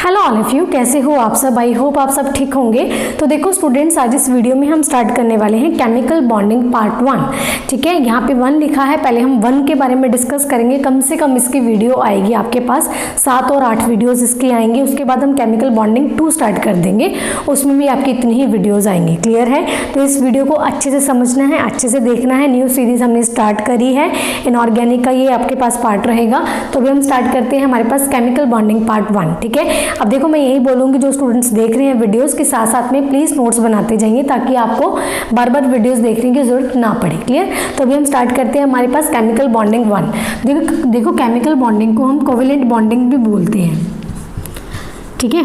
Hello all of you, कैसे हो आप सब। आई होप आप सब ठीक होंगे। तो देखो स्टूडेंट्स, आज इस वीडियो में हम स्टार्ट करने वाले हैं केमिकल बॉन्डिंग पार्ट 1। ठीक है, यहाँ पे 1 लिखा है। पहले हम 1 के बारे में डिस्कस करेंगे। कम से कम इसकी वीडियो आएगी आपके पास 7 और 8 वीडियोज़ इसकी आएंगी। उसके बाद हम केमिकल बॉन्डिंग 2 स्टार्ट कर देंगे, उसमें भी आपकी इतनी ही वीडियोज़ आएंगी। क्लियर है? तो इस वीडियो को अच्छे से समझना है, अच्छे से देखना है। न्यू सीरीज़ हमने स्टार्ट करी है, इनऑर्गेनिक का ये आपके पास पार्ट रहेगा। तो अभी हम स्टार्ट करते हैं हमारे पास केमिकल बॉन्डिंग पार्ट 1। ठीक है, अब देखो मैं यही बोलूँगी जो स्टूडेंट्स देख रहे हैं वीडियोस के साथ साथ में प्लीज़ नोट्स बनाते जाइए, ताकि आपको बार बार वीडियोस देखने की जरूरत ना पड़े। क्लियर? तो अभी हम स्टार्ट करते हैं हमारे पास केमिकल बॉन्डिंग 1। देखो केमिकल बॉन्डिंग को हम कोवेलेंट बॉन्डिंग भी बोलते हैं। ठीक है,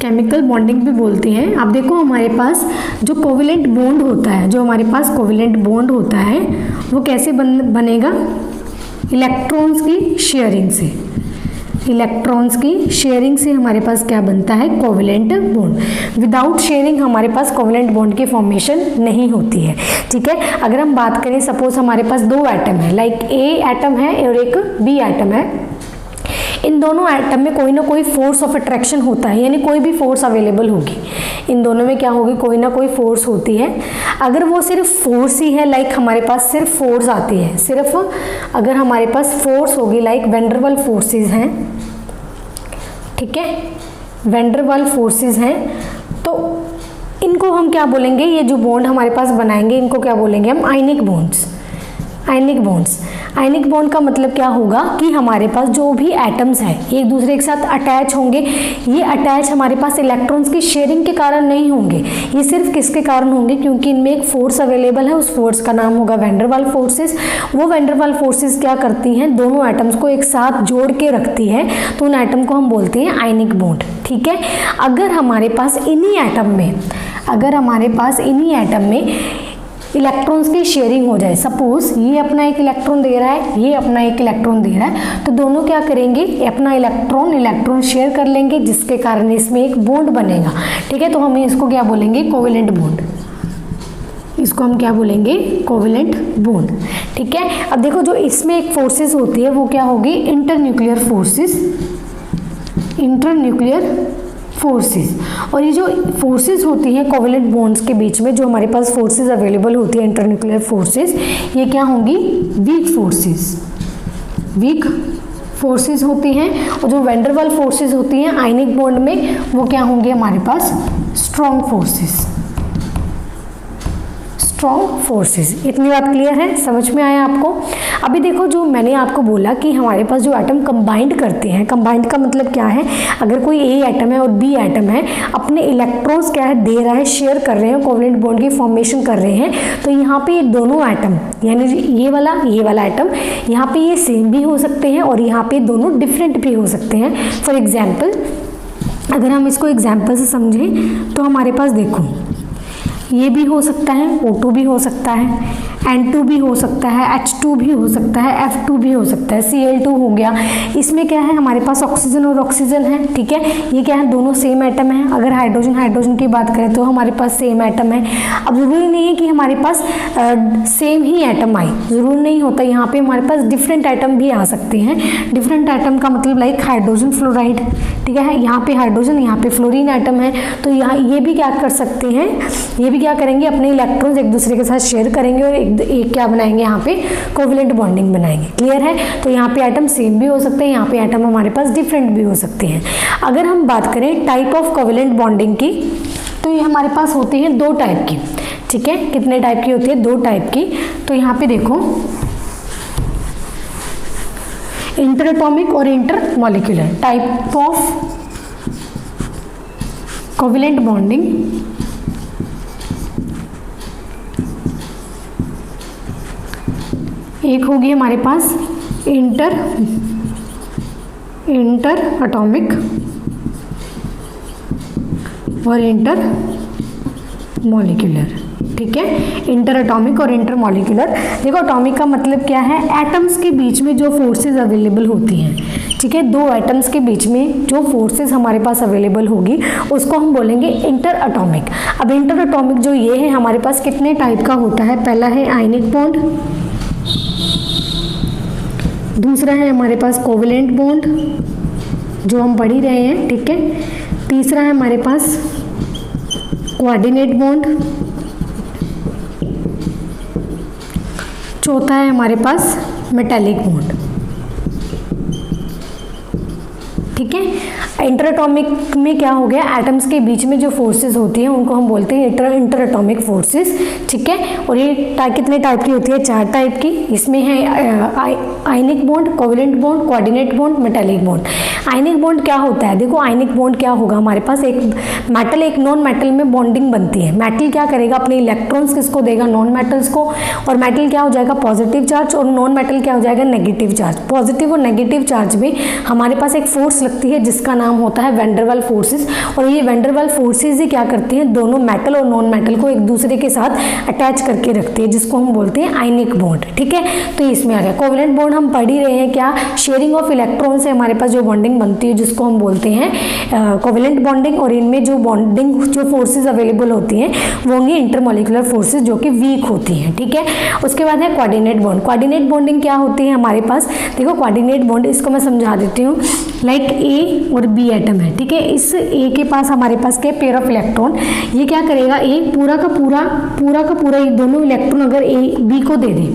केमिकल बॉन्डिंग भी बोलते हैं। अब देखो हमारे पास जो कोवेलेंट बॉन्ड होता है, जो हमारे पास कोवेलेंट बॉन्ड होता है वो कैसे बनेगा? इलेक्ट्रॉन्स की शेयरिंग से। इलेक्ट्रॉन्स की शेयरिंग से हमारे पास क्या बनता है? Covalent bond. विदाउट शेयरिंग हमारे पास कोवेलेंट बॉन्ड की फॉर्मेशन नहीं होती है। ठीक है, अगर हम बात करें सपोज हमारे पास 2 एटम है, लाइक ए एटम है और एक बी एटम है। इन दोनों एटम में कोई ना कोई फोर्स ऑफ अट्रैक्शन होता है, यानी कोई भी फोर्स अवेलेबल होगी। इन दोनों में क्या होगी? कोई ना कोई फोर्स होती है। अगर वो सिर्फ फोर्स ही है, लाइक हमारे पास सिर्फ फोर्स आती है, सिर्फ अगर हमारे पास फोर्स होगी लाइक वैन-डर-वाल फोर्सेस हैं, ठीक है, वैन-डर-वाल फोर्सेस हैं, तो इनको हम क्या बोलेंगे? ये जो बॉन्ड हमारे पास बनाएंगे इनको क्या बोलेंगे हम? आयनिक बॉन्ड्स। आयनिक बॉन्ड्स। आयनिक बॉन्ड का मतलब क्या होगा कि हमारे पास जो भी एटम्स हैं एक दूसरे के साथ अटैच होंगे। ये अटैच हमारे पास इलेक्ट्रॉन्स की शेयरिंग के कारण नहीं होंगे, ये सिर्फ किसके कारण होंगे? क्योंकि इनमें एक फोर्स अवेलेबल है, उस फोर्स का नाम होगा वैन-डर-वाल फोर्सेस। वो वैन-डर-वाल फोर्सेस क्या करती हैं? दोनों एटम्स को एक साथ जोड़ के रखती है, तो उन एटम को हम बोलते हैं आयनिक बॉन्ड। ठीक है, अगर हमारे पास इन्हीं एटम में इलेक्ट्रॉन्स की शेयरिंग हो जाए, सपोज ये अपना एक इलेक्ट्रॉन दे रहा है, ये अपना एक इलेक्ट्रॉन दे रहा है, तो दोनों क्या करेंगे? अपना इलेक्ट्रॉन शेयर कर लेंगे, जिसके कारण इसमें एक बॉन्ड बनेगा। ठीक है, तो हम इसको क्या बोलेंगे? Covalent bond. इसको हम क्या बोलेंगे? Covalent bond. ठीक है, अब देखो जो इसमें एक फोर्सेस होती है वो क्या होगी? Internuclear forces. Internuclear forces. और ये जो फोर्सेस होती हैं कोवेलेंट बॉन्ड्स के बीच में, जो हमारे पास फोर्सेस अवेलेबल होती है इंटरन्यूक्लियर फोर्सेस, ये क्या होंगी? Weak forces. वीक फोर्सेस होती हैं। और जो वैन-डर-वाल फोर्सेस होती हैं आयनिक बॉन्ड में, वो क्या होंगे हमारे पास? Strong forces. Strong forces. इतनी बात क्लियर है? समझ में आया आपको? अभी देखो जो मैंने आपको बोला कि हमारे पास जो एटम कंबाइंड करते हैं, कंबाइंड का मतलब क्या है? अगर कोई ए एटम है और बी एटम है, अपने इलेक्ट्रॉन्स क्या है दे रहा है, शेयर कर रहे हैं, कोवेलेंट बॉन्ड की फॉर्मेशन कर रहे हैं, तो यहाँ पे ये दोनों एटम, यानी ये वाला एटम, यहाँ पे ये सेम भी हो सकते हैं और यहाँ पे दोनों डिफरेंट भी हो सकते हैं। फॉर एग्जाम्पल, अगर हम इसको एग्जाम्पल से समझें तो हमारे पास देखो ये भी हो सकता है, O2 भी हो सकता है, N2 भी हो सकता है, H2 भी हो सकता है, F2 भी हो सकता है, Cl2 हो गया। इसमें क्या है? हमारे पास ऑक्सीजन और ऑक्सीजन है। ठीक है, ये क्या है? दोनों सेम एटम है। अगर हाइड्रोजन की बात करें तो हमारे पास सेम एटम है। अब ज़रूरी नहीं है कि हमारे पास सेम ही एटम आए, ज़रूर नहीं होता। यहाँ पे हमारे पास डिफरेंट एटम भी आ सकते हैं। डिफरेंट एटम का मतलब लाइक हाइड्रोजन फ्लोराइड। ठीक है, यहाँ पे हाइड्रोजन, यहाँ पे फ्लोरीन एटम है, तो यहाँ ये भी क्या कर सकते हैं? ये भी क्या करेंगे? अपने इलेक्ट्रॉन्स एक दूसरे के साथ शेयर करेंगे और एक क्या बनाएंगे? यहाँ पे कोवेलेंट बॉन्डिंग बनाएंगे। क्लियर है? तो यहाँ पे एटम सेम भी हो सकते हैं, यहाँ पे एटम हमारे पास डिफरेंट भी हो सकते हैं। अगर हम बात करें टाइप ऑफ कोवेलेंट बॉन्डिंग की, तो ये हमारे पास होती है 2 टाइप की। ठीक है, कितने टाइप की होती है? 2 टाइप की। तो यहाँ पे देखो इंटर एटॉमिक और inter molecular type of covalent bonding. एक होगी हमारे पास इंटर एटॉमिक और इंटर मॉलिक्यूलर। ठीक है, इंटर एटॉमिक और इंटर मॉलिक्यूलर। देखो एटॉमिक का मतलब क्या है? एटम्स के बीच में जो फोर्सेस अवेलेबल होती हैं। ठीक है, 2 एटम्स के बीच में जो फोर्सेस हमारे पास अवेलेबल होगी उसको हम बोलेंगे इंटर एटॉमिक। अब इंटर एटॉमिक जो ये है हमारे पास कितने टाइप का होता है? पहला है आयनिक बॉन्ड, दूसरा है हमारे पास कोवेलेंट बॉन्ड, जो हम पढ़ ही रहे हैं, ठीक है। तीसरा है हमारे पास कोऑर्डिनेट बॉन्ड, चौथा है हमारे पास मेटालिक बॉन्ड, ठीक है। इंटरएटॉमिक में क्या हो गया, एटम्स के बीच में जो फोर्सेस होती हैं उनको हम बोलते हैं इंटरएटॉमिक फोर्सेस, ठीक है। और ये कितने टाइप की होती है, 4 टाइप की। इसमें है ionic bond, covalent bond, coordinate bond, metallic bond. Ionic bond क्या होता है, देखो आयनिक बॉन्ड क्या होगा, हमारे पास एक मेटल एक नॉन मेटल में बॉन्डिंग बनती है। मेटल क्या करेगा, अपने इलेक्ट्रॉन्स किसको देगा, नॉन मेटल्स को, और मेटल क्या हो जाएगा पॉजिटिव चार्ज, और नॉन मेटल क्या हो जाएगा नेगेटिव चार्ज। पॉजिटिव और नेगेटिव चार्ज में हमारे पास एक फोर्स लगती है जिसका नाम होता है वैन डर वाल फोर्सेस, और ये वैन डर वाल फोर्सेस ही क्या करती हैं, दोनों मेटल और नॉन मेटल को एक दूसरे के साथ अटैच करके रखती है, जिसको हम बोलते हैं आयनिक बॉन्ड, ठीक है। तो इसमें आ गया कोवेलेंट बॉन्ड, हम पढ़ ही रहे हैं क्या, शेयरिंग ऑफ इलेक्ट्रॉन से हमारे पास जो बॉन्डिंग बनती है जिसको हम बोलते हैं कोवेलेंट बॉन्डिंग, और इनमें जो बॉन्डिंग जो फोर्सेज अवेलेबल होती हैं वो होंगी इंटरमॉलिक्यूलर फोर्सेज जो कि वीक होती हैं, ठीक है। उसके बाद है कोऑर्डिनेट बॉन्ड। कोऑर्डिनेट बॉन्डिंग क्या होती है हमारे पास, देखो कोऑर्डिनेट बॉन्ड इसको मैं समझा देती हूँ। लाइक ए और बी एटम है, ठीक है। इस ए के पास हमारे पास क्या पेयर ऑफ इलेक्ट्रॉन, ये क्या करेगा, ए पूरा का पूरा ये दोनों इलेक्ट्रॉन अगर ए बी को दे दे,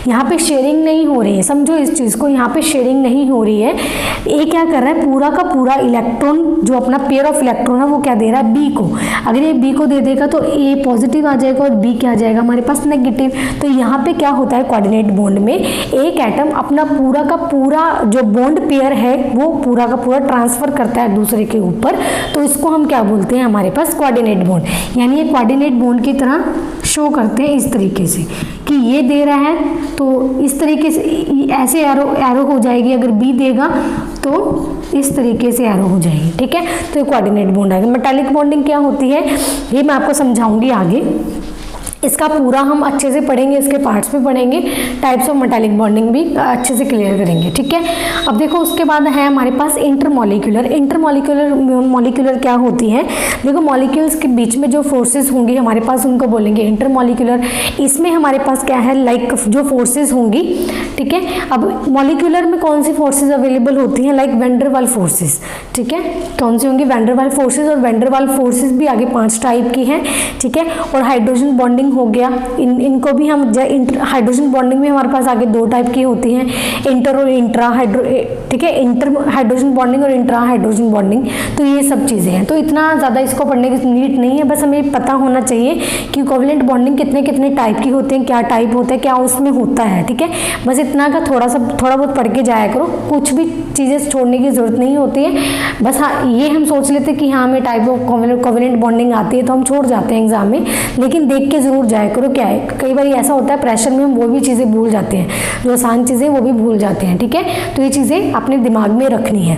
यहाँ पे शेयरिंग नहीं हो रही है, समझो इस चीज़ को, यहाँ पे शेयरिंग नहीं हो रही है। ए क्या कर रहा है, पूरा का पूरा इलेक्ट्रॉन जो अपना पेयर ऑफ इलेक्ट्रॉन है वो क्या दे रहा है, बी को। अगर ये बी को दे देगा तो ए पॉजिटिव आ जाएगा और बी क्या आ जाएगा हमारे पास नेगेटिव। तो यहाँ पे क्या होता है कोऑर्डिनेट बॉन्ड में, एक एटम अपना पूरा का पूरा जो बॉन्ड पेयर है वो पूरा का पूरा ट्रांसफर करता है दूसरे के ऊपर, तो इसको हम क्या बोलते हैं हमारे पास कोऑर्डिनेट बॉन्ड। यानी ये कोऑर्डिनेट बॉन्ड की तरह शो करते हैं इस तरीके से कि ये दे रहा है तो इस तरीके से ऐसे एरो हो जाएगी, अगर बी देगा तो इस तरीके से एरो हो जाएगी, ठीक है। तो ये कोऑर्डिनेट बॉन्ड आएगा। मेटालिक बॉन्डिंग क्या होती है ये मैं आपको समझाऊंगी आगे, इसका पूरा हम अच्छे से पढ़ेंगे, इसके पार्ट्स भी पढ़ेंगे, टाइप्स ऑफ मेटालिक बॉन्डिंग भी अच्छे से क्लियर करेंगे, ठीक है। अब देखो उसके बाद है हमारे पास इंटरमॉलिक्यूलर क्या होती है, देखो मॉलिक्यूल्स के बीच में जो फोर्सेस होंगी हमारे पास उनको बोलेंगे इंटरमॉलिक्यूलर। इसमें हमारे पास क्या है, लाइक जो फोर्सेस होंगी, ठीक है। अब मॉलिक्यूलर में कौन सी फोर्सेज अवेलेबल होती हैं, लाइक वैन डर वाल फोर्सेज, ठीक है। कौन सी होंगी, वैन डर वाल फोर्सेज, और वैन डर वाल फोर्सेज भी आगे 5 टाइप की हैं, ठीक है। और हाइड्रोजन बॉन्डिंग हो गया, इनको भी हम हाइड्रोजन बॉन्डिंग में हमारे पास आगे 2 टाइप की होती हैं, इंटर और इंट्रा हाइड्रो, ठीक है। इंटर हाइड्रोजन बॉन्डिंग और इंट्रा हाइड्रोजन बॉन्डिंग, तो ये सब चीज़ें हैं। तो इतना ज़्यादा इसको पढ़ने की नीड नहीं है, बस हमें पता होना चाहिए कि कोवेलेंट बॉन्डिंग कितने कितने टाइप की होते हैं, क्या टाइप होता है, क्या उसमें होता है, ठीक है। बस इतना का थोड़ा बहुत पढ़ के जाया करो, कुछ भी चीज़ें छोड़ने की जरूरत नहीं होती है। बस हाँ ये हम सोच लेते कि हाँ हमें टाइप ऑफ कोवेलेंट बॉन्डिंग आती है तो हम छोड़ जाते हैं एग्जाम में, लेकिन देख के जरूर जाया करो। क्या है, कई बार ऐसा होता है प्रेशर में हम वो भी चीज़ें भूल जाते हैं, जो आसान चीज़ें वो भी भूल जाते हैं, ठीक है। तो ये चीज़ें अपने दिमाग में रखनी है।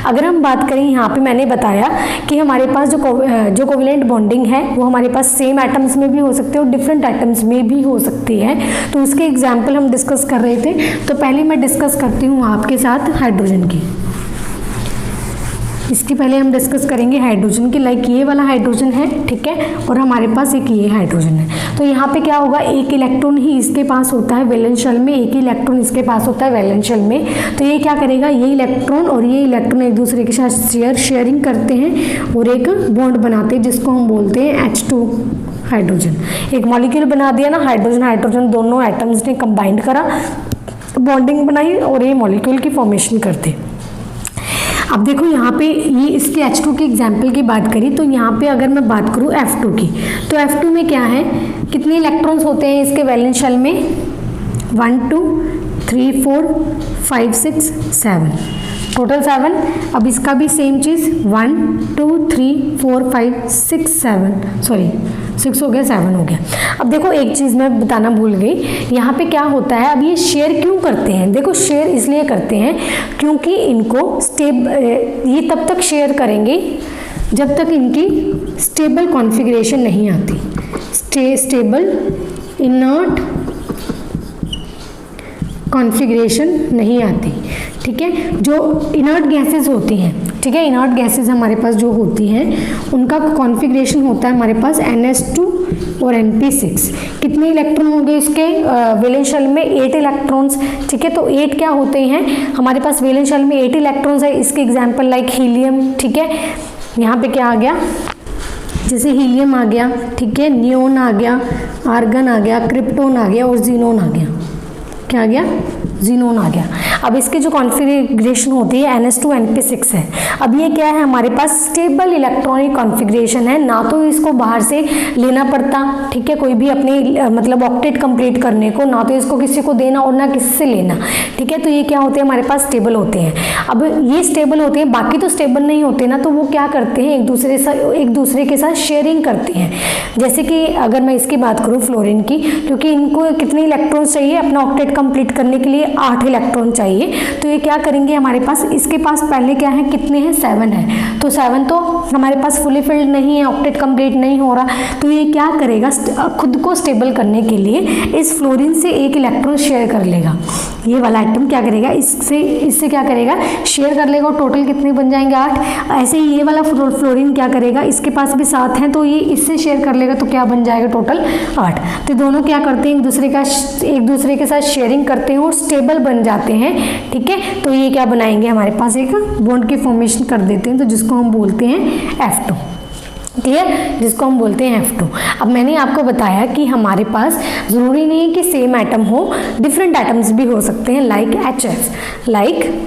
अगर हम बात करें यहाँ पे मैंने बताया कि हमारे पास जो कोवेलेंट बॉन्डिंग है वो हमारे पास सेम एटम्स में भी हो सकते हैं और डिफरेंट एटम्स में भी हो सकती है, तो उसके एग्जाम्पल हम डिस्कस कर रहे थे। तो पहले मैं डिस्कस करती हूँ आपके साथ हाइड्रोजन की, इसके पहले हम डिस्कस करेंगे हाइड्रोजन की। लाइक ये वाला हाइड्रोजन है, ठीक है, और हमारे पास एक ये हाइड्रोजन है। तो यहाँ पे क्या होगा, एक इलेक्ट्रॉन ही इसके पास होता है वैलेंस शेल में, एक ही इलेक्ट्रॉन इसके पास होता है वैलेंस शेल में। तो ये क्या करेगा, ये इलेक्ट्रॉन और ये इलेक्ट्रॉन एक दूसरे के साथ शेयरिंग करते हैं और एक बॉन्ड बनाते हैं जिसको हम बोलते हैं H2 हाइड्रोजन। एक मॉलिक्यूल बना दिया ना, हाइड्रोजन हाइड्रोजन दोनों एटम्स ने कंबाइंड करा, बॉन्डिंग बनाई और ये मॉलिक्यूल की फॉर्मेशन करते। अब देखो यहाँ पे ये इसके H2 की एग्जाम्पल की बात करी, तो यहाँ पे अगर मैं बात करूँ F2 की, तो F2 में क्या है, कितने इलेक्ट्रॉन्स होते हैं इसके वैलेंस शेल में, 1 2 3 4 5 6 7, टोटल 7। अब इसका भी सेम चीज़ 1 2 3 4 5 6 7, सॉरी 6 हो गया, 7 हो गया। अब देखो एक चीज़ मैं बताना भूल गई, यहाँ पे क्या होता है, अब ये शेयर क्यों करते हैं, देखो शेयर इसलिए करते हैं क्योंकि इनको ये तब तक शेयर करेंगे जब तक इनकी स्टेबल कॉन्फ़िगरेशन नहीं आती। स्टेबल इनर्ट कॉन्फ़िगरेशन नहीं आती, ठीक है। जो इनर्ट गैसेस होती हैं, ठीक है, इनर्ट गैसेस हमारे पास जो होती हैं उनका कॉन्फ़िगरेशन होता है हमारे पास NH2 और NP6। कितने इलेक्ट्रॉन हो गए इसके वैलेंस शेल में? 8 इलेक्ट्रॉन्स, ठीक है। तो 8 क्या होते हैं हमारे पास वैलेंस शेल में? 8 इलेक्ट्रॉन्स है। इसके एग्जाम्पल लाइक हीलियम, ठीक है। यहाँ पे क्या आ गया? जैसे हीलियम आ गया, ठीक है, नियोन आ गया, आर्गन आ गया, क्रिप्टोन आ गया और जीनोन आ गया। क्या आ गया? जीनोन आ गया। अब इसके जो कॉन्फ़िगरेशन होती है NH2 NP6 है। अब ये क्या है हमारे पास? स्टेबल इलेक्ट्रॉनिक कॉन्फ़िगरेशन है, ना तो इसको बाहर से लेना पड़ता, ठीक है, कोई भी अपनी मतलब ऑक्टेट कंप्लीट करने को, ना तो इसको किसी को देना और ना किसी से लेना, ठीक है। तो ये क्या होते हैं हमारे पास? स्टेबल होते हैं। अब ये स्टेबल होते हैं, बाकी तो स्टेबल नहीं होते ना, तो वो क्या करते हैं एक दूसरे के साथ शेयरिंग करते हैं। जैसे कि अगर मैं इसकी बात करूँ फ्लोरीन की, क्योंकि इनको कितने इलेक्ट्रॉन्स चाहिए अपना ऑक्टेट कंप्लीट करने के लिए? 8 इलेक्ट्रॉन चाहिए। तो ये क्या करेंगे हमारे पास? इसके पास पहले क्या है? कितने हैं? 7 है। तो 7 तो हमारे पास फुली फिल्ड नहीं है, ऑक्टेट कंप्लीट नहीं हो रहा। तो ये क्या करेगा? खुद को स्टेबल करने के लिए इस फ्लोरीन से 1 इलेक्ट्रॉन शेयर कर लेगा। ये वाला आइटम क्या करेगा? इससे क्या करेगा? शेयर कर लेगा और टोटल कितने बन जाएंगे? 8। ऐसे ही ये वाला फ्लोरीन क्या करेगा? इसके पास भी 7 हैं, तो ये इससे शेयर कर लेगा, तो क्या बन जाएगा? टोटल 8। तो दोनों क्या करते हैं? एक दूसरे के साथ शेयरिंग करते हैं और स्टेबल बन जाते हैं, ठीक है। तो ये क्या बनाएंगे हमारे पास? एक बॉन्ड की फॉर्मेशन कर देते हैं, तो जिसको हम बोलते हैं F2, क्लियर, जिसको हम बोलते हैं F2। अब मैंने आपको बताया कि हमारे पास ज़रूरी नहीं है कि सेम एटम हो, डिफरेंट एटम्स भी हो सकते हैं, like HF, like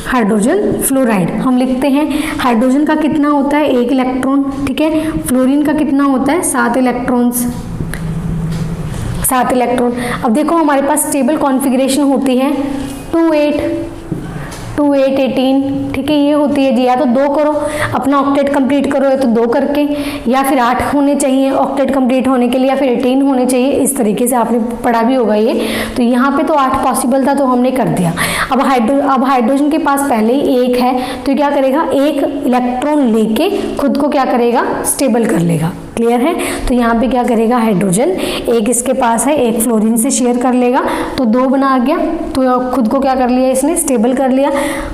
hydrogen fluoride. हम लिखते हैं हाइड्रोजन का कितना होता है? 1 इलेक्ट्रॉन, ठीक है। फ्लोरीन का कितना होता है? 7 इलेक्ट्रॉन्स, 7 इलेक्ट्रॉन। अब देखो हमारे पास स्टेबल कॉन्फ़िगरेशन होती है 2 8 2 8 18, ठीक है, ये होती है जी। या तो 2 करो अपना ऑक्टेट कंप्लीट करो, या तो 2 करके, या फिर 8 होने चाहिए ऑक्टेट कंप्लीट होने के लिए, या फिर 18 होने चाहिए। इस तरीके से आपने पढ़ा भी होगा ये। तो यहाँ पे तो 8 पॉसिबल था, तो हमने कर दिया। अब हाइड्रोजन के पास पहले ही 1 है, तो क्या करेगा? 1 इलेक्ट्रॉन लेके खुद को क्या करेगा? स्टेबल कर लेगा। क्लियर है? तो यहाँ पे क्या करेगा हाइड्रोजन? 1 इसके पास है, 1 फ्लोरीन से शेयर कर लेगा, तो 2 बना आ गया, तो खुद को क्या कर लिया इसने? स्टेबल कर लिया।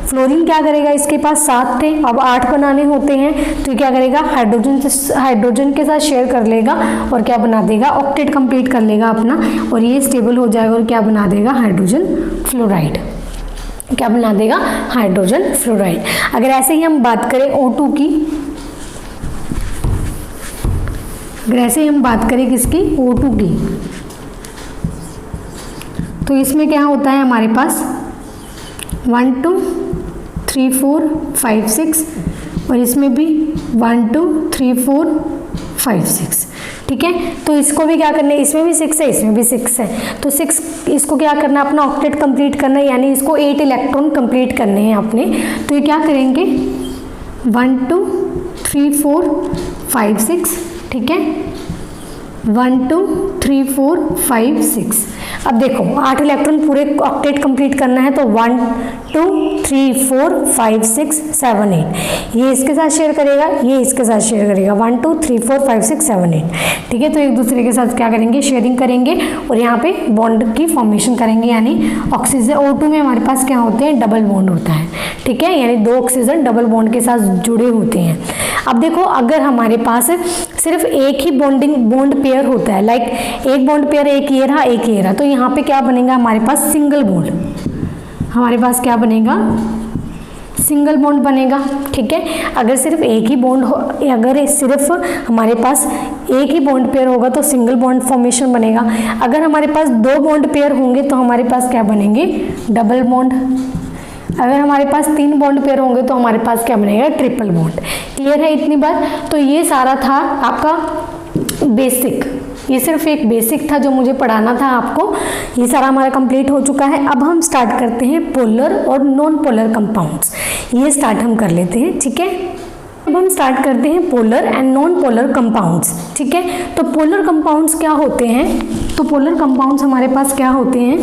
फ्लोरीन क्या करेगा? इसके पास 7 थे, अब 8 बनाने होते हैं, तो क्या करेगा? हाइड्रोजन के साथ शेयर कर लेगा और क्या बना देगा? ऑक्टेट कंप्लीट कर लेगा अपना, और ये स्टेबल हो जाएगा और क्या बना देगा? Hydrogen fluoride. क्या बना देगा? Hydrogen fluoride. अगर ऐसे ही हम बात करें O2 की, अगर ऐसे ही हम बात करें किसकी? O2 की, तो इसमें क्या होता है हमारे पास? 1 2 3 4 5 6, और इसमें भी 1 2 3 4 5 6, ठीक है। तो इसको भी क्या करना है? इसमें भी 6 है, इसमें भी 6 है, तो 6 इसको क्या करना है? अपना ऑक्टेट कंप्लीट करना है, यानी इसको 8 इलेक्ट्रॉन कंप्लीट करने हैं अपने। तो ये क्या करेंगे? 1 2 3 4 5 6, ठीक है, 1 2 3 4 5 6। अब देखो 8 इलेक्ट्रॉन पूरे ऑक्टेट कंप्लीट करना है, तो 1 2 3 4 5 6 7 8, ये इसके साथ शेयर करेगा, ये इसके साथ शेयर करेगा, 1 2 3 4 5 6 7 8, ठीक है। तो एक दूसरे के साथ क्या करेंगे? शेयरिंग करेंगे और यहाँ पे बॉन्ड की फॉर्मेशन करेंगे, यानी ऑक्सीजन O2 में हमारे पास क्या होते हैं? डबल बॉन्ड होता है, ठीक है, यानी 2 ऑक्सीजन डबल बॉन्ड के साथ जुड़े होते हैं। अब देखो अगर हमारे पास सिर्फ एक ही बॉन्ड पेयर होता है, लाइक एक बॉन्ड पेयर, एक ये रहा एक ये रहा, तो यहाँ पे क्या बनेगा हमारे पास? Single bond. हमारे पास क्या बनेगा? सिंगल बॉन्ड बनेगा, ठीक है। अगर सिर्फ एक ही बॉन्ड हो, अगर सिर्फ हमारे पास एक ही बॉन्ड पेयर होगा तो सिंगल बॉन्ड फॉर्मेशन बनेगा। अगर हमारे पास 2 बॉन्ड पेयर होंगे तो हमारे पास क्या बनेंगे? Double bond. अगर हमारे पास 3 बॉन्ड पेयर होंगे तो हमारे पास क्या बनेगा? Triple bond. क्लियर है इतनी बात? तो ये सारा था आपका बेसिक, ये सिर्फ एक बेसिक था जो मुझे पढ़ाना था आपको। ये सारा हमारा कंप्लीट हो चुका है। अब हम स्टार्ट करते हैं पोलर और नॉन पोलर कंपाउंड्स, ये स्टार्ट हम कर लेते हैं, ठीक है। अब हम स्टार्ट करते हैं polar and non polar compounds, ठीक है। तो पोलर कंपाउंड्स क्या होते हैं? तो तो पोलर कंपाउंड्स हमारे पास क्या होते हैं,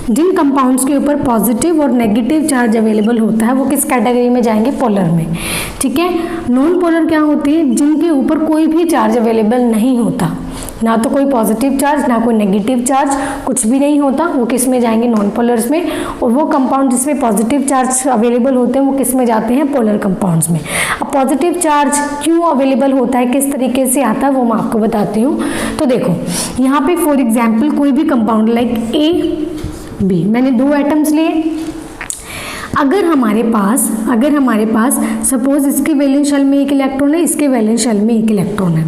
जिन कंपाउंड्स के ऊपर पॉजिटिव और नेगेटिव चार्ज अवेलेबल होता है वो किस कैटेगरी में जाएंगे, पोलर में। ठीक है। नॉन पोलर क्या होती है, जिनके ऊपर कोई भी चार्ज अवेलेबल नहीं होता, ना तो कोई पॉजिटिव चार्ज ना कोई नेगेटिव चार्ज, कुछ भी नहीं होता, वो किस में जाएंगे, नॉन पोलर्स में। और वो कंपाउंड जिसमें पॉजिटिव चार्ज अवेलेबल होते हैं वो किस में जाते हैं, पोलर कंपाउंड्स में। अब पॉजिटिव चार्ज क्यों अवेलेबल होता है, किस तरीके से आता है वो मैं आपको बताती हूँ। तो देखो यहाँ पे फॉर एग्जाम्पल कोई भी कंपाउंड लाइक ए बी, मैंने 2 एटम्स लिए। अगर हमारे पास सपोज इसके वैलेंस शेल में 1 इलेक्ट्रॉन है, इसके वैलेंस शेल में 1 इलेक्ट्रॉन है,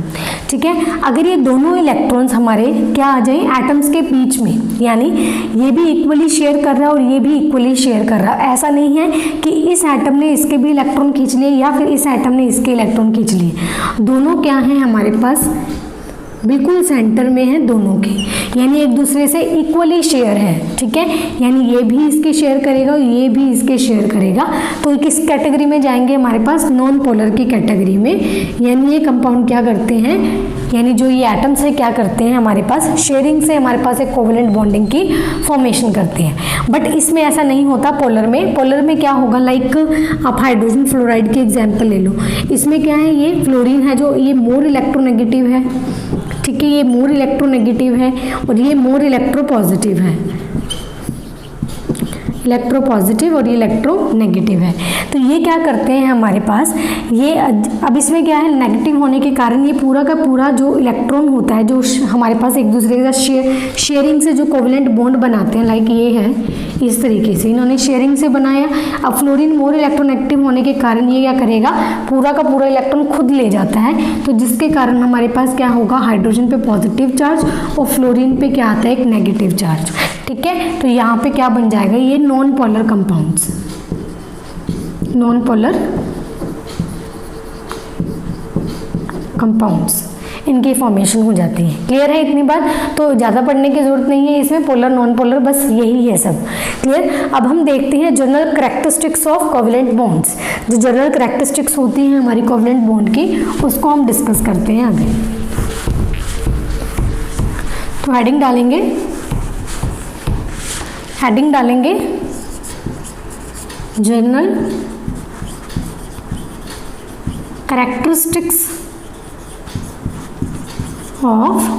ठीक है। अगर ये दोनों इलेक्ट्रॉन्स हमारे क्या आ जाए, एटम्स के बीच में, यानी ये भी इक्वली शेयर कर रहा है और ये भी इक्वली शेयर कर रहा है, ऐसा नहीं है कि इस एटम ने इसके भी इलेक्ट्रॉन खींच लिए या फिर इस एटम ने इसके इलेक्ट्रॉन खींच लिए, दोनों क्या हैं हमारे पास बिल्कुल सेंटर में है दोनों के, यानी एक दूसरे से इक्वली शेयर है। ठीक है, यानी ये भी इसके शेयर करेगा और ये भी इसके शेयर करेगा, तो किस कैटेगरी में जाएंगे, हमारे पास नॉन पोलर की कैटेगरी में। यानी ये कंपाउंड क्या करते हैं, यानी जो ये एटम्स है क्या करते हैं, हमारे पास शेयरिंग से हमारे पास एक कोवेलेंट बॉन्डिंग की फॉर्मेशन करते हैं। बट इसमें ऐसा नहीं होता पोलर में। पोलर में क्या होगा, लाइक आप हाइड्रोजन फ्लोराइड की एग्जांपल ले लो, इसमें क्या है, ये फ्लोरीन है जो ये मोर इलेक्ट्रोनेगेटिव है, ठीक है, ये मोर इलेक्ट्रोनेगेटिव है और ये मोर इलेक्ट्रोपॉजिटिव है, इलेक्ट्रोपॉजिटिव और ये इलेक्ट्रोनेगेटिव है। तो ये क्या करते हैं हमारे पास, ये अब इसमें क्या है, नेगेटिव होने के कारण ये पूरा का पूरा जो इलेक्ट्रॉन होता है, जो हमारे पास एक दूसरे के साथ शेयरिंग से जो कोवेलेंट बॉन्ड बनाते हैं, लाइक ये है, इस तरीके से इन्होंने शेयरिंग से बनाया। अब फ्लोरीन मोर इलेक्ट्रोनेगेटिव होने के कारण ये क्या करेगा, पूरा का पूरा इलेक्ट्रॉन खुद ले जाता है, तो जिसके कारण हमारे पास क्या होगा, हाइड्रोजन पे पॉजिटिव चार्ज और फ्लोरीन पे क्या आता है, एक नेगेटिव चार्ज। ठीक है, तो यहाँ पे क्या बन जाएगा, ये non polar compounds, non polar compounds, इनकी फॉर्मेशन हो जाती है। क्लियर है इतनी बात, तो ज़्यादा पढ़ने की जरूरत नहीं है इसमें, पोलर नॉन पोलर बस यही है सब। क्लियर। अब हम देखते हैं general characteristics of covalent bonds. जो जनरल कैरेक्टरिस्टिक्स होती हैं हमारी कोवेलेंट बॉन्ड की, उसको हम डिस्कस करते हैं आगे। तो हेडिंग डालेंगे general characteristics of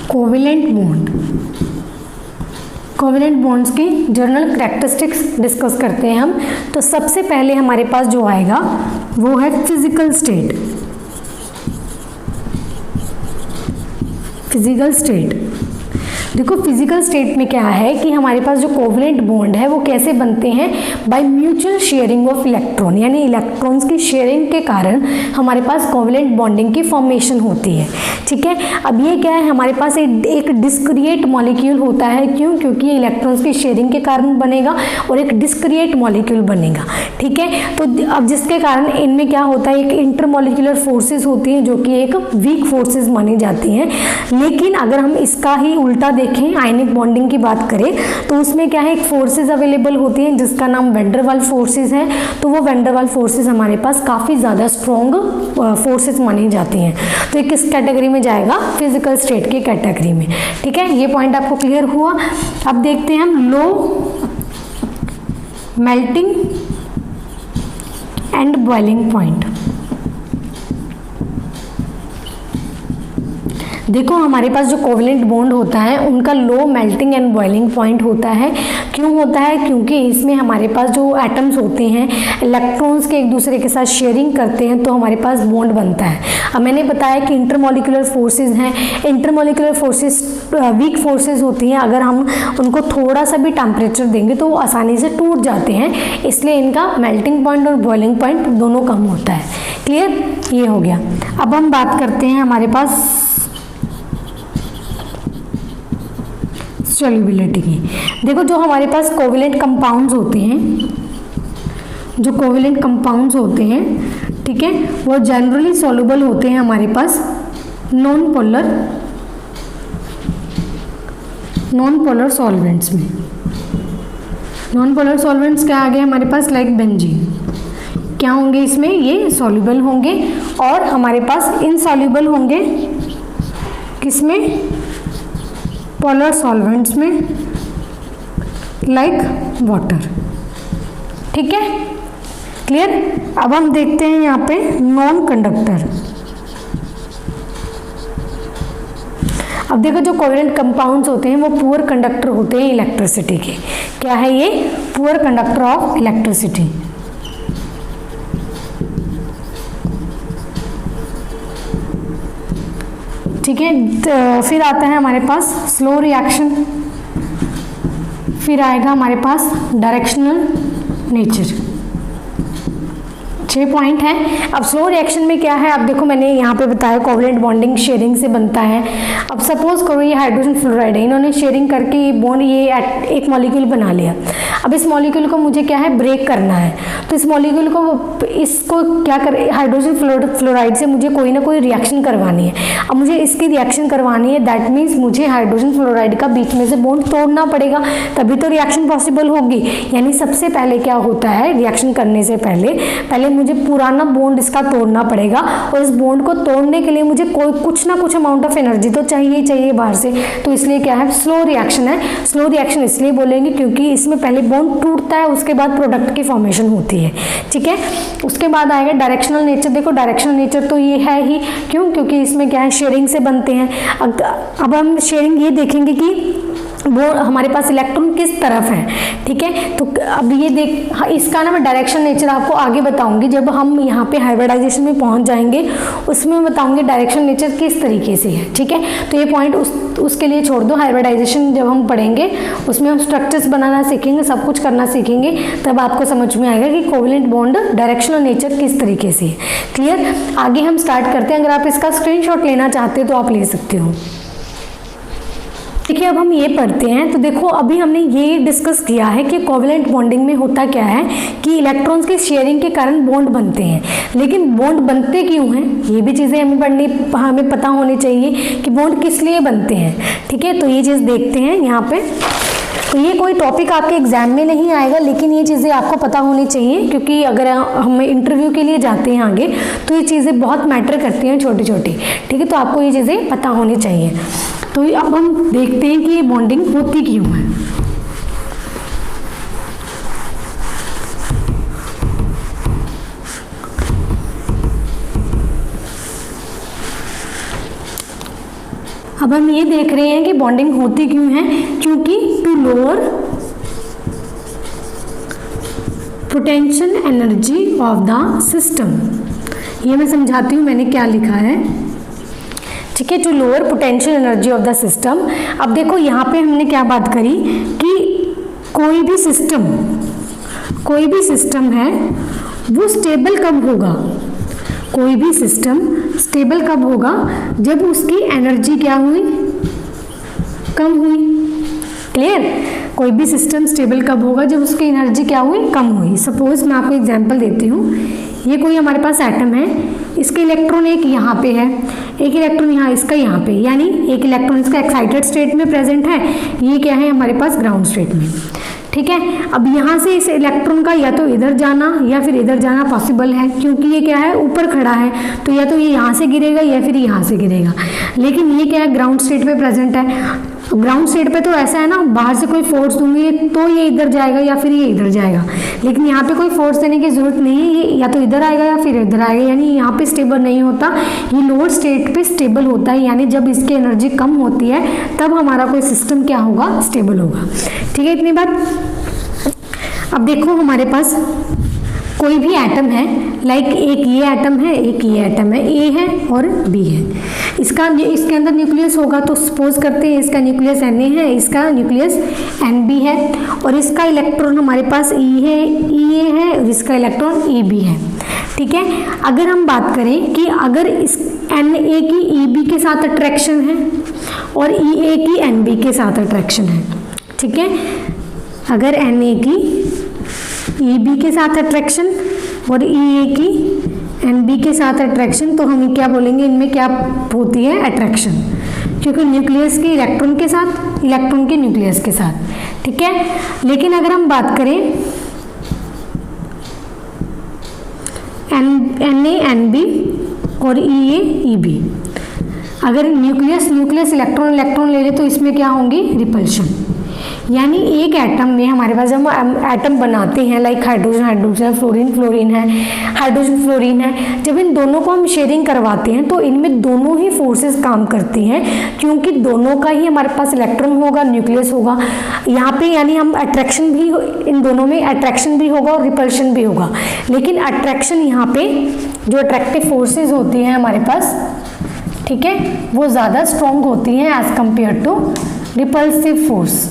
covalent bond. Covalent bonds की जनरल कैरेक्टरिस्टिक्स डिस्कस करते हैं हम। तो सबसे पहले हमारे पास जो आएगा वो है फिजिकल स्टेट। फिजिकल स्टेट, देखो फिजिकल स्टेट में क्या है कि हमारे पास जो कोवेलेंट बॉन्ड है वो कैसे बनते हैं, by mutual sharing of electron, यानी इलेक्ट्रॉन्स की शेयरिंग के कारण हमारे पास कोवेलेंट बॉन्डिंग की फॉर्मेशन होती है। ठीक है, अब ये क्या है, हमारे पास एक डिस्क्रिएट मॉलिक्यूल होता है, क्यों, क्योंकि ये इलेक्ट्रॉन्स की शेयरिंग के कारण बनेगा और एक डिस्क्रिएट मॉलिक्यूल बनेगा। ठीक है, तो अब जिसके कारण इनमें क्या होता है, एक इंटरमॉलिक्यूलर फोर्सेज होती हैं जो कि एक वीक फोर्सेज मानी जाती हैं। लेकिन अगर हम इसका ही उल्टा देखें, आयनिक बॉन्डिंग की बात करें, तो उसमें क्या है, एक फोर्सेज अवेलेबल होती हैं जिसका नाम वैंडरवाल फोर्सेज है। तो वो वैंडरवाल फोर्सेज हमारे पास काफ़ी ज़्यादा स्ट्रॉन्ग फोर्सेज मानी जाती हैं। तो ये किस कैटेगरी में जाएगा, फिजिकल स्टेट की कैटेगरी में। ठीक है, ये पॉइंट आपको क्लियर हुआ। अब देखते हैं हम low melting and boiling point. देखो हमारे पास जो कोवेलेंट बॉन्ड होता है उनका low melting and boiling point होता है। क्यों होता है, क्योंकि इसमें हमारे पास जो एटम्स होते हैं इलेक्ट्रॉन्स के एक दूसरे के साथ शेयरिंग करते हैं, तो हमारे पास बॉन्ड बनता है। अब मैंने बताया कि इंटरमॉलिक्यूलर फोर्सेज हैं, इंटरमॉलिक्यूलर फोर्सेज वीक फोर्सेज होती हैं, अगर हम उनको थोड़ा सा भी टेम्परेचर देंगे तो वो आसानी से टूट जाते हैं, इसलिए इनका मेल्टिंग पॉइंट और बॉइलिंग पॉइंट दोनों कम होता है। क्लियर, ये हो गया। अब हम बात करते हैं हमारे पास सॉल्युबिलिटी की। देखो जो हमारे पास कोवेलेंट कंपाउंड्स होते हैं, जो कोवेलेंट कंपाउंड्स होते हैं, ठीक है, वो जनरली सॉल्युबल होते हैं हमारे पास नॉन पोलर सॉल्वेंट्स में। नॉन पोलर सॉल्वेंट्स क्या आ गए हमारे पास, लाइक बेंजीन, क्या होंगे इसमें, ये सॉल्युबल होंगे और हमारे पास इनसॉल्युबल होंगे किसमें? पोलर सॉल्वेंट्स में, लाइक वाटर। ठीक है, क्लियर। अब हम देखते हैं यहाँ पे नॉन कंडक्टर। अब देखो जो कोवेलेंट कंपाउंड्स होते हैं वो पुअर कंडक्टर होते हैं इलेक्ट्रिसिटी के। क्या है ये? Poor conductor of electricity. ठीक है, फिर आता है हमारे पास स्लो रिएक्शन, फिर आएगा हमारे पास डायरेक्शनल नेचर। 6 पॉइंट है। अब स्लो रिएक्शन में क्या है? अब देखो मैंने यहाँ पे बताया कोवेलेंट बॉन्डिंग शेयरिंग से बनता है। अब सपोज करो ये हाइड्रोजन फ्लोराइड है, इन्होंने शेयरिंग करके ये बॉन्ड ये एक मॉलिक्यूल बना लिया। अब इस मॉलिक्यूल को मुझे क्या है? ब्रेक करना है। तो इस मॉलिक्यूल को इसको क्या कर, हाइड्रोजन फ्लोराइड से मुझे कोई ना कोई रिएक्शन करवानी है। अब मुझे इसकी रिएक्शन करवानी है, दैट मीन्स मुझे हाइड्रोजन फ्लोराइड का बीच में से बॉन्ड तोड़ना पड़ेगा, तभी तो रिएक्शन पॉसिबल होगी। यानी सबसे पहले क्या होता है? रिएक्शन करने से पहले मुझे पुराना बॉन्ड इसका तोड़ना पड़ेगा, और इस बॉन्ड को तोड़ने के लिए मुझे कोई कुछ ना कुछ अमाउंट ऑफ एनर्जी तो चाहिए बाहर से। तो इसलिए क्या है? स्लो रिएक्शन है। स्लो रिएक्शन इसलिए बोलेंगे क्योंकि इसमें पहले बॉन्ड टूटता है, उसके बाद प्रोडक्ट की फॉर्मेशन होती है। ठीक है, उसके बाद आएगा डायरेक्शनल नेचर। देखो डायरेक्शनल नेचर तो ये है ही, क्यों? क्योंकि इसमें क्या है? शेयरिंग से बनते हैं। अब हम शेयरिंग ये देखेंगे कि वो हमारे पास इलेक्ट्रॉन किस तरफ है। ठीक है, तो अब ये देख, इसका ना मैं डायरेक्शन नेचर आपको आगे बताऊंगी, जब हम यहाँ पे हाइब्रिडाइजेशन में पहुँच जाएंगे उसमें बताऊंगी डायरेक्शन नेचर किस तरीके से है। ठीक है, तो ये पॉइंट उसके लिए छोड़ दो। हाइब्रिडाइजेशन जब हम पढ़ेंगे उसमें हम स्ट्रक्चर्स बनाना सीखेंगे, सब कुछ करना सीखेंगे, तब आपको समझ में आएगा कि कोवेलेंट बॉन्ड डायरेक्शनल नेचर किस तरीके से है। क्लियर। आगे हम स्टार्ट करते हैं। अगर आप इसका स्क्रीनशॉट लेना चाहते हो तो आप ले सकते हो। देखिए अब हम ये पढ़ते हैं। तो देखो अभी हमने ये डिस्कस किया है कि कोवेलेंट बॉन्डिंग में होता क्या है कि इलेक्ट्रॉन्स के शेयरिंग के कारण बॉन्ड बनते हैं। लेकिन बॉन्ड बनते क्यों हैं, ये भी चीज़ें हमें पता होनी चाहिए कि बॉन्ड किस लिए बनते हैं। ठीक है, तो ये चीज़ देखते हैं यहाँ पे। तो ये कोई टॉपिक आपके एग्जाम में नहीं आएगा, लेकिन ये चीज़ें आपको पता होनी चाहिए, क्योंकि अगर हम इंटरव्यू के लिए जाते हैं आगे तो ये चीज़ें बहुत मैटर करती हैं, छोटी छोटी। ठीक है, तो आपको ये चीज़ें पता होनी चाहिए। तो अब हम देखते हैं कि ये बॉन्डिंग होती क्यों है। अब हम ये देख रहे हैं कि बॉन्डिंग होती क्यों है, क्योंकि to lower potential energy of the system. ये मैं समझाती हूँ मैंने क्या लिखा है। ठीक है, to lower potential energy of the system. अब देखो यहाँ पे हमने क्या बात करी कि कोई भी सिस्टम है वो स्टेबल कब होगा? कोई भी सिस्टम स्टेबल कब होगा? जब उसकी एनर्जी क्या हुई? कम हुई। क्लियर। कोई भी सिस्टम स्टेबल कब होगा? जब उसकी एनर्जी क्या हुई? कम हुई। सपोज मैं आपको एग्जांपल देती हूँ। ये कोई हमारे पास एटम है, इसके इलेक्ट्रॉन एक यहाँ पे है, एक इलेक्ट्रॉन यहाँ, इसका यहाँ पे, यानी एक इलेक्ट्रॉन इसका एक्साइटेड स्टेट में प्रेजेंट है, ये क्या है हमारे पास ग्राउंड स्टेट में। ठीक है, अब यहाँ से इस इलेक्ट्रॉन का या तो इधर जाना या फिर इधर जाना पॉसिबल है, क्योंकि ये क्या है ऊपर खड़ा है, तो या तो ये यहाँ से गिरेगा या फिर यहाँ से गिरेगा। लेकिन ये क्या है ग्राउंड स्टेट पे प्रेजेंट है। ग्राउंड स्टेट पे तो ऐसा है ना, बाहर से कोई फोर्स दूंगी तो ये इधर जाएगा या फिर ये इधर जाएगा, लेकिन यहाँ पे कोई फोर्स देने की जरूरत नहीं है, ये या तो इधर आएगा या फिर इधर आएगा, यानी यहाँ पे स्टेबल नहीं होता, ये लोअर स्टेट पे स्टेबल होता है। यानी जब इसकी एनर्जी कम होती है तब हमारा कोई सिस्टम क्या होगा? स्टेबल होगा। ठीक है, इतनी बात। अब देखो हमारे पास कोई भी एटम है, लाइक एक ये एटम है, एक ये एटम है, ए है और बी है। इसके अंदर न्यूक्लियस होगा, तो सपोज करते हैं इसका न्यूक्लियस Na है, इसका न्यूक्लियस Nb है, और इसका इलेक्ट्रॉन हमारे पास Ea है और इसका इलेक्ट्रॉन Eb है। ठीक है, अगर हम बात करें कि अगर इस Na की Eb के साथ अट्रैक्शन है और Ea की Nb के साथ अट्रैक्शन है। ठीक है, अगर Na की Eb के साथ अट्रैक्शन और Ea की Nb के साथ अट्रैक्शन, तो हम क्या बोलेंगे? इनमें क्या होती है? अट्रैक्शन, क्योंकि न्यूक्लियस के इलेक्ट्रॉन के साथ, इलेक्ट्रॉन के न्यूक्लियस के साथ। ठीक है, लेकिन अगर हम बात करें Na Nb और Ea Eb, अगर न्यूक्लियस इलेक्ट्रॉन ले ले तो इसमें क्या होंगी, रिपल्शन। यानी एक एटम में हमारे पास जब हम एटम बनाते हैं, लाइक हाइड्रोजन फ्लोरीन है, हाइड्रोजन फ्लोरीन है, जब इन दोनों को हम शेयरिंग करवाते हैं तो इनमें दोनों ही फोर्सेस काम करती हैं, क्योंकि दोनों का ही हमारे पास इलेक्ट्रॉन होगा, न्यूक्लियस होगा यहाँ पे, यानी हम अट्रैक्शन भी, इन दोनों में अट्रैक्शन भी होगा और रिपल्शन भी होगा। लेकिन अट्रैक्शन यहाँ पे जो अट्रैक्टिव फोर्सेज होती हैं हमारे पास, ठीक है, वो ज़्यादा स्ट्रॉन्ग होती हैं as compare to repulsive force.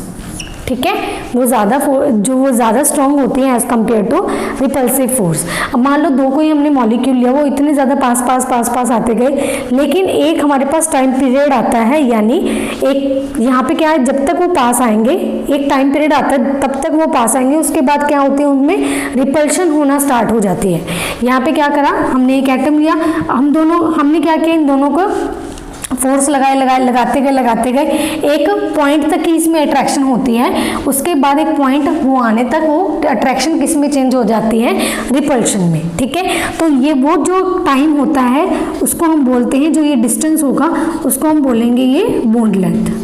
ठीक है, वो ज़्यादा स्ट्रॉन्ग होती हैं as compare to repulsive force. अब मान लो दो कोई हमने मॉलिक्यूल लिया, वो इतने ज़्यादा पास आते गए, लेकिन एक हमारे पास टाइम पीरियड आता है, यानी एक यहाँ पे क्या है, जब तक वो पास आएंगे, एक टाइम पीरियड आता है तब तक वो पास आएंगे, उसके बाद क्या होती है, उनमें रिपल्शन होना स्टार्ट हो जाती है। यहाँ पे क्या करा हमने, एक एटम लिया, हमने क्या किया, इन दोनों को फोर्स लगाते गए एक पॉइंट तक की इसमें अट्रैक्शन होती है, उसके बाद एक पॉइंट वो आने तक वो अट्रैक्शन किस में चेंज हो जाती है, रिपल्शन में। ठीक है, तो ये वो जो टाइम होता है उसको हम बोलते हैं, जो ये डिस्टेंस होगा उसको हम बोलेंगे ये बॉन्ड लेंथ,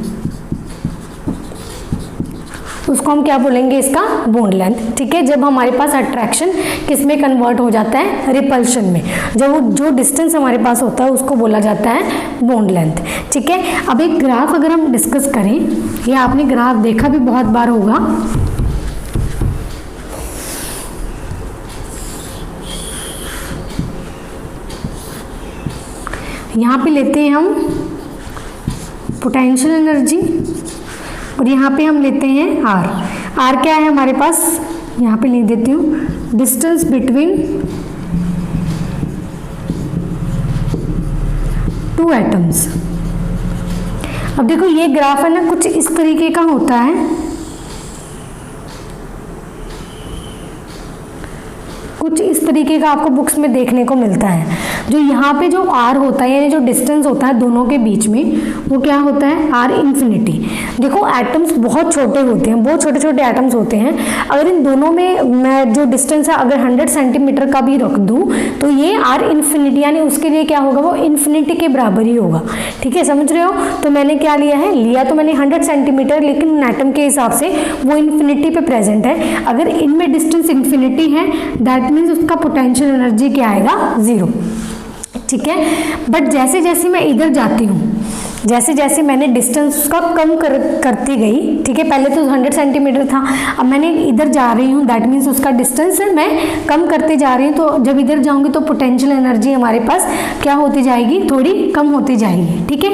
उसको हम क्या बोलेंगे, इसका बॉन्ड लेंथ। ठीक है, जब हमारे पास अट्रैक्शन किस में कन्वर्ट हो जाता है, रिपल्शन में, जब जो डिस्टेंस हमारे पास होता है उसको बोला जाता है बॉन्ड लेंथ। ठीक है, अब एक ग्राफ अगर हम डिस्कस करें, ये आपने ग्राफ देखा भी बहुत बार होगा, यहाँ पे लेते हैं हम पोटेंशियल एनर्जी और यहाँ पे हम लेते हैं आर क्या है हमारे पास, यहाँ पे लिख देती हूँ, डिस्टेंस बिटवीन टू एटम्स। अब देखो ये ग्राफ है ना, कुछ इस तरीके का होता है, कुछ इस तरीके का आपको बुक्स में देखने को मिलता है। जो यहाँ पे जो आर होता है, यानी जो डिस्टेंस होता है दोनों के बीच में, वो क्या होता है, आर इन्फिनिटी। देखो एटम्स बहुत छोटे होते हैं, बहुत छोटे छोटे एटम्स होते हैं, अगर इन दोनों में मैं जो डिस्टेंस है अगर 100 सेंटीमीटर का भी रख दूँ तो ये आर इन्फिनिटी, यानी उसके लिए क्या होगा, वो इन्फिनिटी के बराबर ही होगा। ठीक है, समझ रहे हो। तो मैंने क्या लिया तो मैंने 100 सेंटीमीटर, लेकिन एटम के हिसाब से वो इन्फिनिटी पे प्रेजेंट है। अगर इनमें डिस्टेंस इन्फिनिटी है, दैट मीन्स उसका पोटेंशियल एनर्जी क्या आएगा, 0। ठीक है, बट जैसे जैसे मैं इधर जाती हूँ, जैसे जैसे मैंने डिस्टेंस उसका कम करती गई, ठीक है, पहले तो 100 सेंटीमीटर था, अब मैंने इधर जा रही हूँ, दैट मीन्स उसका डिस्टेंस मैं कम करते जा रही हूँ। तो जब इधर जाऊँगी तो पोटेंशियल एनर्जी हमारे पास क्या होती जाएगी, थोड़ी कम होती जाएगी। ठीक है,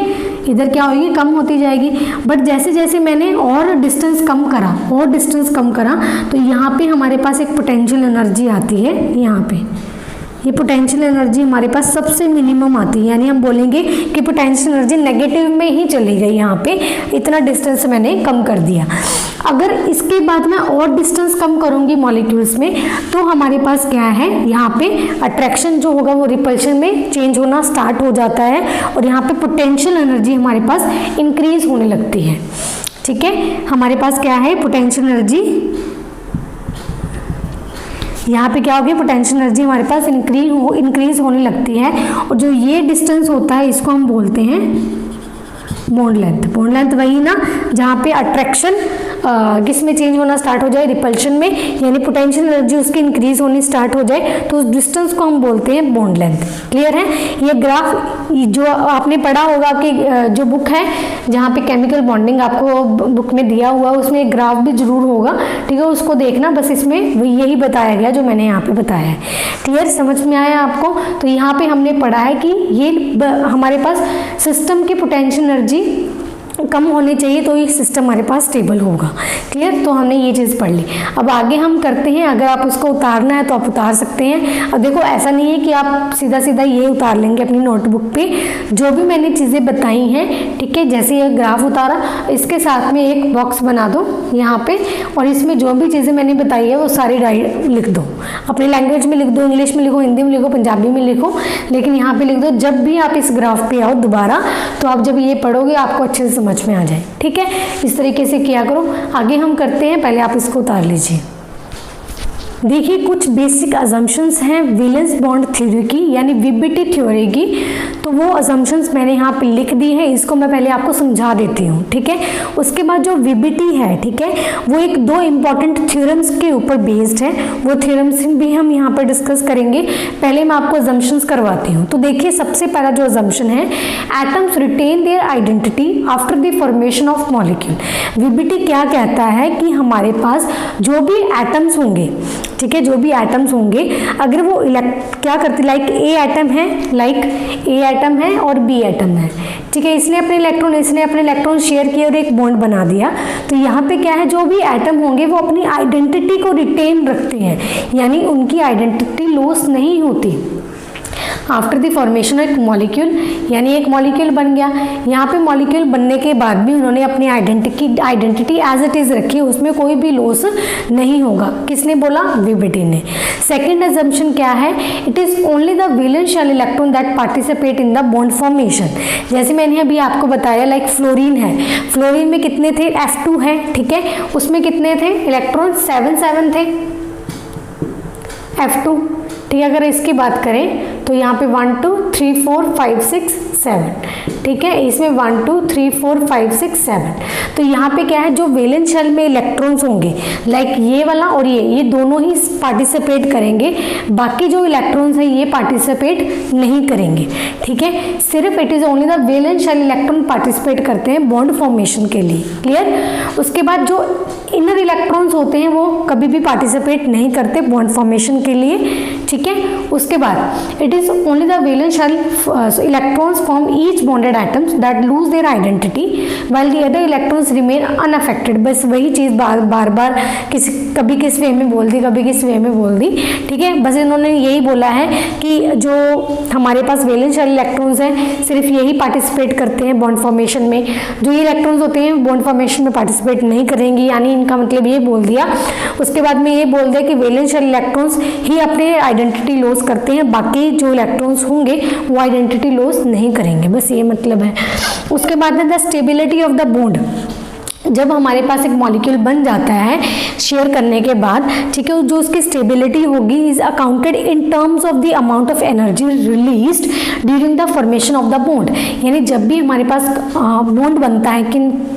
इधर क्या होगी, कम होती जाएगी। बट जैसे जैसे मैंने और डिस्टेंस कम करा तो यहाँ पे हमारे पास एक पोटेंशियल एनर्जी आती है, यहाँ पे ये पोटेंशियल एनर्जी हमारे पास सबसे मिनिमम आती है, यानी हम बोलेंगे कि पोटेंशियल एनर्जी नेगेटिव में ही चली गई। यहाँ पे इतना डिस्टेंस मैंने कम कर दिया। अगर इसके बाद मैं और डिस्टेंस कम करूँगी मॉलिक्यूल्स में, तो हमारे पास क्या है, यहाँ पे अट्रैक्शन जो होगा वो रिपल्शन में चेंज होना स्टार्ट हो जाता है और यहाँ पे पोटेंशियल एनर्जी हमारे पास इंक्रीज होने लगती है। ठीक है, हमारे पास क्या है, पोटेंशियल एनर्जी, यहाँ पे क्या होगी, पोटेंशियल एनर्जी हमारे पास इंक्रीज होने लगती है। और जो ये डिस्टेंस होता है इसको हम बोलते हैं बॉन्ड लेंथ। बॉन्ड लेंथ वही ना जहाँ पे अट्रैक्शन किस में चेंज होना स्टार्ट हो जाए, रिपल्शन में, यानी पोटेंशियल एनर्जी उसकी इंक्रीज होनी स्टार्ट हो जाए, तो उस डिस्टेंस को हम बोलते हैं बॉन्ड लेंथ। क्लियर है। ये ग्राफ जो आपने पढ़ा होगा कि जो बुक है जहाँ पे केमिकल बॉन्डिंग आपको बुक में दिया हुआ, उसमें एक ग्राफ भी जरूर होगा। ठीक है, उसको देखना, बस इसमें यही बताया गया जो मैंने यहाँ पे बताया है। क्लियर, समझ में आया आपको। तो यहाँ पे हमने पढ़ा है कि ये हमारे पास सिस्टम की पोटेंशियल एनर्जी कम होनी चाहिए तो ये सिस्टम हमारे पास स्टेबल होगा। क्लियर, तो हमने ये चीज़ पढ़ ली। अब आगे हम करते हैं, अगर आप उसको उतारना है तो आप उतार सकते हैं। अब देखो ऐसा नहीं है कि आप सीधा सीधा ये उतार लेंगे अपनी नोटबुक पे, जो भी मैंने चीज़ें बताई हैं, ठीक है, जैसे ये ग्राफ उतारा, इसके साथ में एक बॉक्स बना दो यहाँ पे, और इसमें जो भी चीज़ें मैंने बताई है वो सारी लिख दो, अपनी लैंग्वेज में लिख दो, इंग्लिश में लिखो, हिंदी में लिखो, पंजाबी में लिखो, लेकिन यहाँ पे लिख दो। जब भी आप इस ग्राफ पे आओ दोबारा, तो आप जब ये पढ़ोगे आपको अच्छे से समझ में आ जाए। ठीक है, इस तरीके से किया करो। आगे हम करते हैं, पहले आप इसको उतार लीजिए। देखिए कुछ बेसिक अजम्पशंस हैं वैलेंस बॉन्ड थ्योरी की, यानी वीबीटी थ्योरी की। तो वो अजम्पशंस मैंने यहाँ पे लिख दी हैं, इसको मैं पहले आपको समझा देती हूँ, ठीक है। उसके बाद जो वीबीटी है, ठीक है, वो एक दो इंपॉर्टेंट थ्योरम्स के ऊपर बेस्ड है, वो थ्योरम्स भी हम यहाँ पर डिस्कस करेंगे। पहले मैं आपको अजम्पशंस करवाती हूँ। तो देखिए सबसे पहला जो अजम्पशन है, atoms retain their identity after the formation of molecule. VBT क्या कहता है कि हमारे पास जो भी एटम्स होंगे, ठीक है, जो भी एटम्स होंगे, अगर वो क्या करते, लाइक ए एटम है और बी एटम है, ठीक है, इसने अपने इलेक्ट्रॉन शेयर किए और एक बॉन्ड बना दिया। तो यहाँ पे क्या है, जो भी एटम होंगे वो अपनी आइडेंटिटी को रिटेन रखते हैं, यानी उनकी आइडेंटिटी लॉस नहीं होती after the formation of molecule, यानी एक मॉलिक्यूल बन गया। यहाँ पे मॉलिक्यूल बनने के बाद भी उन्होंने अपनी आइडेंटिटी एज इट इज रखी, उसमें कोई भी लॉस नहीं होगा। किसने बोला? वीबीटी ने। सेकेंड अजम्पशन क्या है? It is only the valence shell electron that participate in the bond formation. जैसे मैंने अभी आपको बताया, लाइक फ्लोरीन है, फ्लोरीन में कितने थे? F2 है, ठीक है, उसमें कितने थे इलेक्ट्रॉन? 7 थे F2, ठीक है। अगर इसकी बात करें तो यहाँ पे 1 2 3 4 5 6 7, ठीक है, इसमें 1 2 3 4 5 6 7। तो यहाँ पे क्या है, जो वैलेंस शेल में इलेक्ट्रॉन्स होंगे, लाइक ये वाला और ये दोनों ही पार्टिसिपेट करेंगे, बाकी जो इलेक्ट्रॉन्स है ये पार्टिसिपेट नहीं करेंगे, ठीक है। सिर्फ it is only the valence shell electron participate करते हैं बॉन्ड फॉर्मेशन के लिए। क्लियर? उसके बाद जो इनर इलेक्ट्रॉन्स होते हैं वो कभी भी पार्टिसिपेट नहीं करते बॉन्ड फॉर्मेशन के लिए, ठीक है। उसके बाद it is only the valence shell electrons from each bonded atoms that lose their identity while the other electrons remain unaffected. बस वही चीज़ बार कभी किस वे में बोल दी, कभी किस वे में बोल दी, ठीक है। बस इन्होंने यही बोला है कि जो हमारे पास वैलेंस शेल इलेक्ट्रॉन्स हैं सिर्फ यही पार्टिसिपेट करते हैं बॉन्ड फॉर्मेशन में, जो ये इलेक्ट्रॉन्स होते हैं बॉन्ड फॉर्मेशन में पार्टिसिपेट नहीं करेंगे, यानी इनका मतलब ये बोल दिया। उसके बाद में ये बोल दिया कि वैलेंस शेल इलेक्ट्रॉन्स ही अपने आइडेंटिटी लॉस करते हैं, बाकी जो इलेक्ट्रॉन्स होंगे वो आइडेंटिटी लॉस नहीं करेंगे, बस ये मतलब है। उसके बाद में the stability of the bond, जब हमारे पास एक मॉलिक्यूल बन जाता है शेयर करने के बाद, ठीक है, जो उसकी स्टेबिलिटी होगी is accounted in terms of the amount of energy released during the formation of the bond. यानी जब भी हमारे पास बॉन्ड बनता है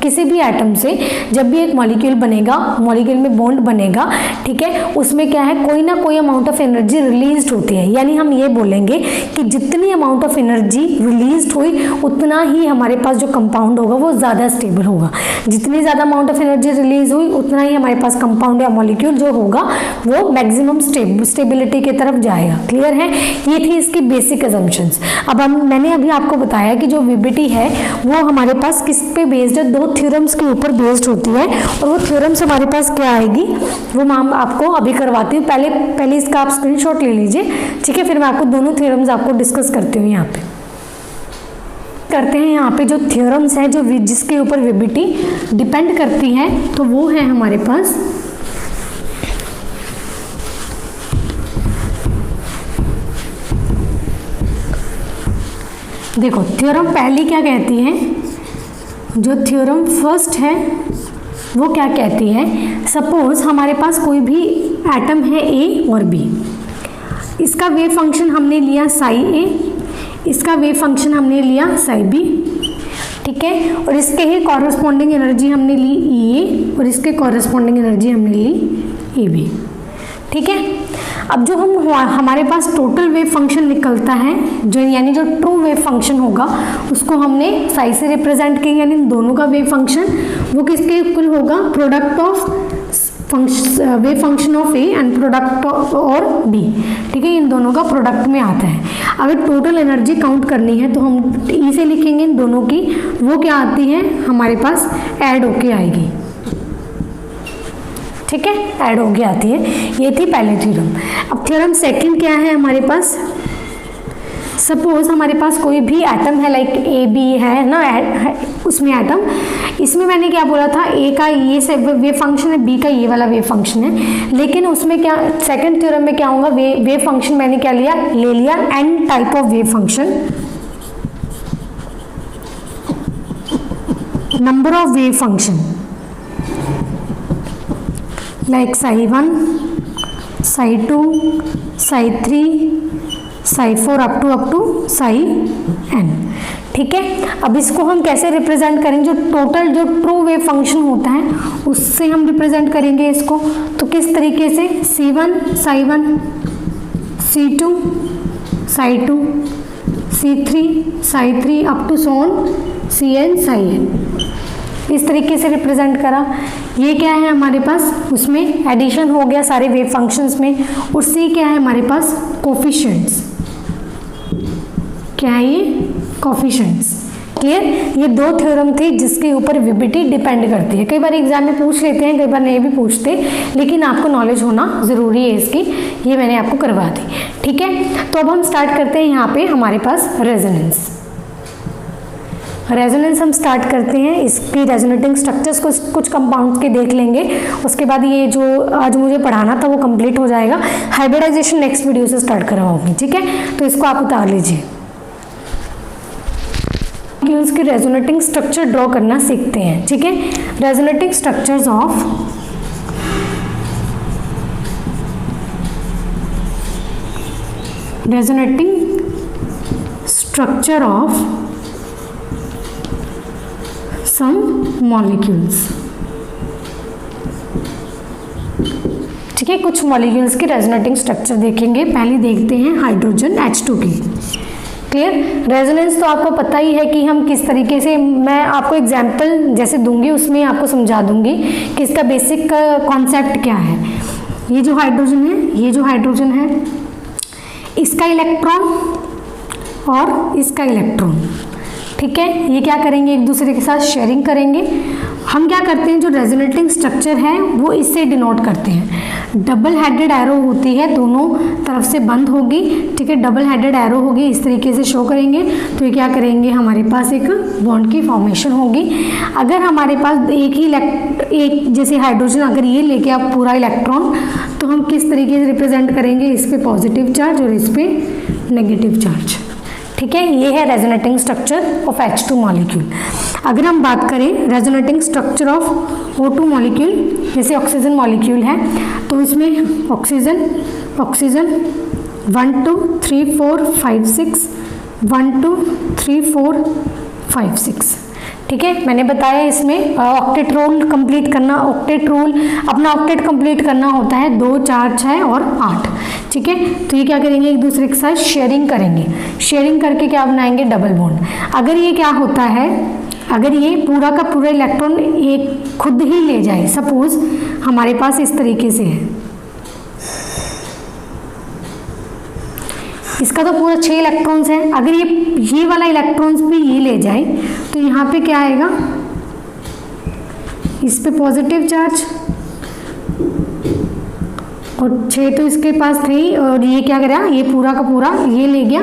किसी भी एटम से, जब भी एक मॉलिक्यूल बनेगा, मॉलिक्यूल में बॉन्ड बनेगा, ठीक है, उसमें क्या है, कोई ना कोई अमाउंट ऑफ एनर्जी रिलीज होती है। यानी हम ये बोलेंगे कि जितनी अमाउंट ऑफ एनर्जी रिलीज हुई उतना ही हमारे पास जो कंपाउंड होगा वो ज़्यादा स्टेबल होगा। जितनी ज़्यादा अमाउंट ऑफ एनर्जी रिलीज हुई उतना ही हमारे पास कंपाउंड या मॉलिक्यूल जो होगा वो मैक्सिमम स्टेबिलिटी की तरफ जाएगा। क्लियर है? ये थी इसकी बेसिक अजम्पशंस। अब मैंने अभी आपको बताया कि जो वीबीटी है वो हमारे पास किस पे बेस्ड है, दो थ्योरम्स के ऊपर बेस्ड होती है, और वो थ्योरम्स हमारे पास क्या आएगी वो मैं आपको अभी करवाती हूँ। पहले इसका आप स्क्रीनशॉट ले लीजिए, ठीक है, फिर मैं आपको दोनों थ्योरम्स आपको डिस्कस करती हूँ। यहाँ पे करते हैं, यहाँ पे जो थ्योरम्स है जो जिसके ऊपर वीबीटी डिपेंड करती है, तो वो है हमारे पास देखो थ्योरम पहली क्या कहती है, जो थ्योरम फर्स्ट है वो क्या कहती है, सपोज हमारे पास कोई भी एटम है ए और बी, इसका वेव फंक्शन हमने लिया साई ए, इसका वेव फंक्शन हमने लिया साई बी, ठीक है, और इसके ही कॉरस्पॉन्डिंग एनर्जी हमने ली ई ए और इसके कॉरस्पॉन्डिंग एनर्जी हमने ली ई बी, ठीक है। अब जो हमारे पास टोटल वेव फंक्शन निकलता है, जो यानी जो ट्रू वेव फंक्शन होगा उसको हमने साई से रिप्रेजेंट किया, यानी इन दोनों का वेव फंक्शन वो किसके इक्वल होगा, product of wave function of A and product और बी, ठीक है, इन दोनों का प्रोडक्ट में आता है। अगर टोटल एनर्जी काउंट करनी है तो हम ई से लिखेंगे इन दोनों की, वो क्या आती है हमारे पास ऐड होके आएगी, ठीक है, ऐड होके आती है। ये थी पहले थ्योरम। अब थ्योरम सेकंड क्या है हमारे पास, सपोज हमारे पास कोई भी एटम है, लाइक ए बी है ना, उसमें एटम, इसमें मैंने क्या बोला था, ए का ये से वेव फंक्शन है, बी का ये वाला वेव फंक्शन है, लेकिन उसमें क्या सेकंड थ्योरम में क्या होगा, वेव फंक्शन मैंने क्या लिया, ले लिया n type of wave function, number of wave function like psi 1 psi 2, psi 3, psi 4 up to psi n। ठीक है, अब इसको हम कैसे रिप्रेजेंट करेंगे, जो टोटल जो ट्रू वेव फंक्शन होता है उससे हम रिप्रेजेंट करेंगे इसको। तो किस तरीके से, C1 psi 1, C2 psi 2, C3 psi 3 up to सोन Cn साई n, इस तरीके से रिप्रेजेंट करा। ये क्या है हमारे पास, उसमें एडिशन हो गया सारे वेव फंक्शंस में, और C क्या है हमारे पास, कोफिशिएंट्स। क्या है ये, कोफिशिएंट्स। क्लियर, ये दो थ्योरम थे जिसके ऊपर वीबीटी डिपेंड करती है। कई बार एग्जाम में पूछ लेते हैं, कई बार नहीं भी पूछते, लेकिन आपको नॉलेज होना ज़रूरी है इसकी, ये मैंने आपको करवा दी। ठीक है, तो अब हम स्टार्ट करते हैं यहाँ पे हमारे पास रेजोनेंस। रेजोनेंस हम स्टार्ट करते हैं, इसकी रेजोनेटिंग स्ट्रक्चर्स को कुछ कंपाउंड्स के देख लेंगे, उसके बाद ये जो आज मुझे पढ़ाना था वो कंप्लीट हो जाएगा। हाइब्रिडाइजेशन नेक्स्ट वीडियो से स्टार्ट करवाऊंगी। ठीक है, तो इसको आप उतार लीजिए। की रेजोनेटिंग स्ट्रक्चर ड्रॉ करना सीखते हैं। ठीक है, resonating structures of some molecules. ठीक है, कुछ मॉलिक्यूल्स की रेजोनेटिंग स्ट्रक्चर देखेंगे। पहले देखते हैं हाइड्रोजन H2 की। क्लियर, रेजोनेंस तो आपको पता ही है कि हम किस तरीके से, मैं आपको एग्जाम्पल जैसे दूंगी उसमें आपको समझा दूंगी कि इसका बेसिक कॉन्सेप्ट क्या है। ये जो हाइड्रोजन है, ये जो हाइड्रोजन है, इसका इलेक्ट्रॉन और इसका इलेक्ट्रॉन, ठीक है, ये क्या करेंगे, एक दूसरे के साथ शेयरिंग करेंगे। हम क्या करते हैं, जो रेजोनेटिंग स्ट्रक्चर है वो इससे डिनोट करते हैं। डबल हेडेड एरो होती है, दोनों तरफ से बंद होगी। ठीक है, डबल हेडेड एरो होगी, इस तरीके से शो करेंगे। तो ये क्या करेंगे, हमारे पास एक बॉन्ड की फॉर्मेशन होगी। अगर हमारे पास एक जैसे हाइड्रोजन अगर ये लेके आप पूरा इलेक्ट्रॉन, तो हम किस तरीके से रिप्रेजेंट करेंगे, इस पे पॉजिटिव चार्ज और इस पे नेगेटिव चार्ज। ठीक है, ये है resonating structure of H2 molecule. अगर हम बात करें resonating structure of O2 molecule, जैसे ऑक्सीजन मॉलिक्यूल है, तो इसमें ऑक्सीजन 1 2 3 4 5 6 1 2 3 4 5 6। ठीक है, मैंने बताया इसमें ऑक्टेट रोल कंप्लीट करना, ऑक्टेट रोल अपना ऑक्टेट कंप्लीट करना होता है 2 4 6 और 8। ठीक है, तो ये क्या करेंगे, एक दूसरे के साथ शेयरिंग करेंगे। शेयरिंग करके क्या बनाएंगे, डबल बॉन्ड। अगर ये क्या होता है, अगर ये पूरा का पूरा इलेक्ट्रॉन एक खुद ही ले जाए, सपोज हमारे पास इस तरीके से है, इसका तो पूरा 6 इलेक्ट्रॉन्स हैं। अगर ये वाला इलेक्ट्रॉन्स भी ये ले जाए, तो यहाँ पे क्या आएगा, इस पे पॉजिटिव चार्ज, और 6 तो इसके पास थे, और ये क्या करा, ये पूरा का पूरा ये ले गया,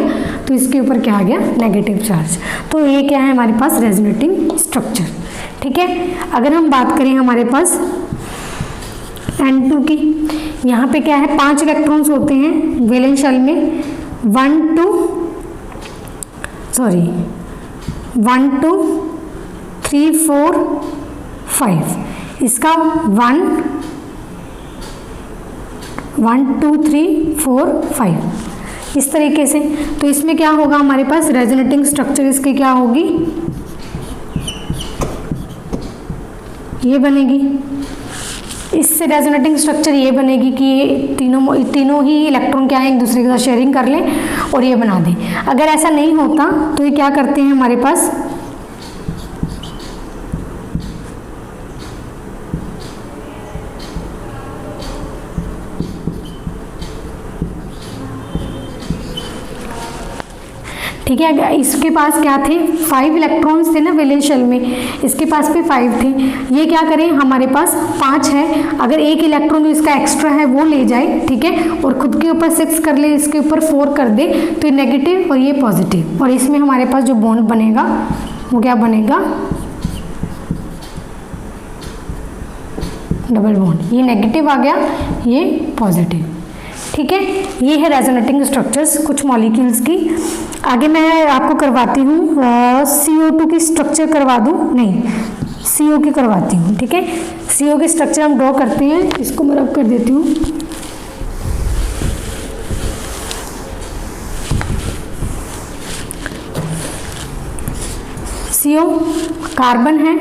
तो इसके ऊपर क्या आ गया, नेगेटिव चार्ज। तो ये क्या है हमारे पास, रेजोनेटिंग स्ट्रक्चर। ठीक है, अगर हम बात करें हमारे पास N2 की, यहाँ पे क्या है, 5 इलेक्ट्रॉन्स होते हैं वैलेंस शेल में, 1 2 3 4 5। इसका 1 2 3 4 5 इस तरीके से। तो इसमें क्या होगा हमारे पास, रेजोनेटिंग स्ट्रक्चर इसकी क्या होगी, ये बनेगी। इससे रेजोनेटिंग स्ट्रक्चर ये बनेगी कि ये तीनों ही इलेक्ट्रॉन क्या है, एक दूसरे के साथ शेयरिंग कर लें और ये बना दें। अगर ऐसा नहीं होता तो ये क्या करते हैं हमारे पास, ठीक है, इसके पास क्या थे, 5 इलेक्ट्रॉन्स थे ना वैलेंस शेल में, इसके पास भी 5 थे। ये क्या करें, हमारे पास 5 है, अगर एक इलेक्ट्रॉन जो इसका एक्स्ट्रा है वो ले जाए, ठीक है, और खुद के ऊपर 6 कर ले, इसके ऊपर 4 कर दे, तो ये नेगेटिव और ये पॉजिटिव, और इसमें हमारे पास जो बॉन्ड बनेगा वो क्या बनेगा, डबल बॉन्ड। ये नेगेटिव आ गया, ये पॉजिटिव। ठीक है, ये है रेजोनेटिंग स्ट्रक्चर्स कुछ मॉलिक्यूल्स की। आगे मैं आपको करवाती हूँ CO2 की स्ट्रक्चर करवा दूँ, नहीं CO की करवाती हूँ। ठीक है, CO की स्ट्रक्चर हम ड्रॉ करते हैं, इसको मैं रब कर देती हूँ। CO कार्बन है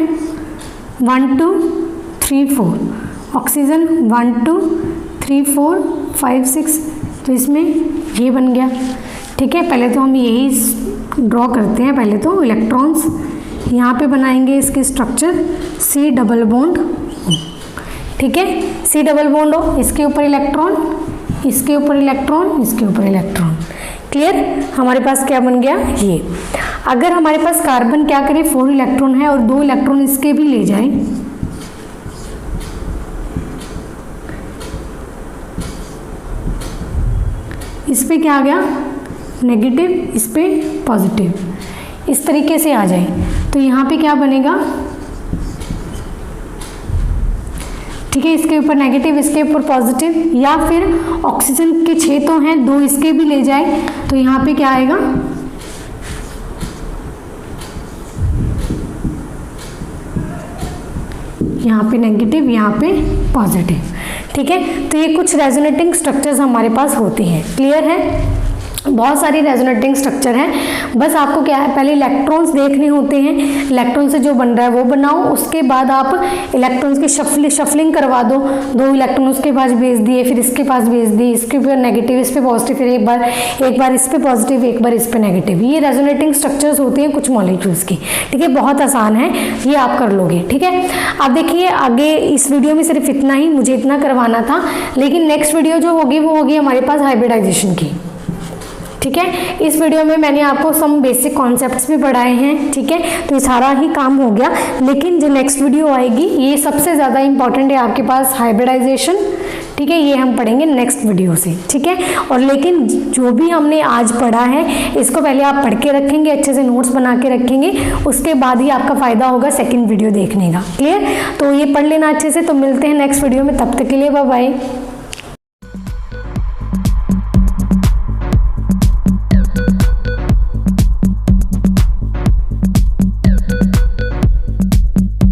1 2 3 4, ऑक्सीजन 1 2 3 4 5 6, तो इसमें ये बन गया। ठीक है, पहले तो हम यही ड्रॉ करते हैं। पहले तो इलेक्ट्रॉन्स यहाँ पे बनाएंगे इसके स्ट्रक्चर C डबल बॉन्ड। ठीक है, C डबल बॉन्ड हो, इसके ऊपर इलेक्ट्रॉन, इसके ऊपर इलेक्ट्रॉन, इसके ऊपर इलेक्ट्रॉन। क्लियर, हमारे पास क्या बन गया ये। अगर हमारे पास कार्बन क्या करे 4 इलेक्ट्रॉन है और 2 इलेक्ट्रॉन इसके भी ले जाए, इस पे क्या आ गया नेगेटिव, इस पे पॉजिटिव, इस तरीके से आ जाए, तो यहाँ पे क्या बनेगा। ठीक है, इसके ऊपर नेगेटिव, इसके ऊपर पॉजिटिव, या फिर ऑक्सीजन के 6 तो हैं, 2 इसके भी ले जाए, तो यहाँ पे क्या आएगा, यहाँ पे नेगेटिव, यहाँ पे पॉजिटिव। ठीक है, तो ये कुछ रेजोनेटिंग स्ट्रक्चर्स हमारे पास होते हैं। क्लियर है, बहुत सारी रेजोनेटिंग स्ट्रक्चर हैं। बस आपको क्या है, पहले इलेक्ट्रॉन्स देखने होते हैं, इलेक्ट्रॉन से जो बन रहा है वो बनाओ, उसके बाद आप इलेक्ट्रॉन्स की शफलिंग करवा दो। 2 इलेक्ट्रॉन उसके पास भेज दिए, फिर इसके पास भेज दिए, इसके ऊपर नेगेटिव, इस पे पॉजिटिव, फिर एक बार इस पे पॉजिटिव, एक बार इस पे नेगेटिव। ये रेजोनेटिंग स्ट्रक्चर्स होते हैं कुछ मॉलिक्यूल्स की। ठीक है, बहुत आसान है, ये आप कर लोगे। ठीक है, अब देखिए आगे इस वीडियो में सिर्फ इतना ही, मुझे इतना करवाना था, लेकिन नेक्स्ट वीडियो जो होगी वो होगी हमारे पास हाइब्रिडाइजेशन की। ठीक है, इस वीडियो में मैंने आपको सम बेसिक कॉन्सेप्ट्स भी पढ़ाए हैं। ठीक है, तो ये सारा ही काम हो गया, लेकिन जो नेक्स्ट वीडियो आएगी ये सबसे ज़्यादा इंपॉर्टेंट है आपके पास, हाइब्रिडाइजेशन। ठीक है, ये हम पढ़ेंगे नेक्स्ट वीडियो से। ठीक है, और लेकिन जो भी हमने आज पढ़ा है इसको पहले आप पढ़ के रखेंगे, अच्छे से नोट्स बना के रखेंगे, उसके बाद ही आपका फ़ायदा होगा सेकेंड वीडियो देखने का। क्लियर, तो ये पढ़ लेना अच्छे से। तो मिलते हैं नेक्स्ट वीडियो में, तब तक के लिए बाय बाय।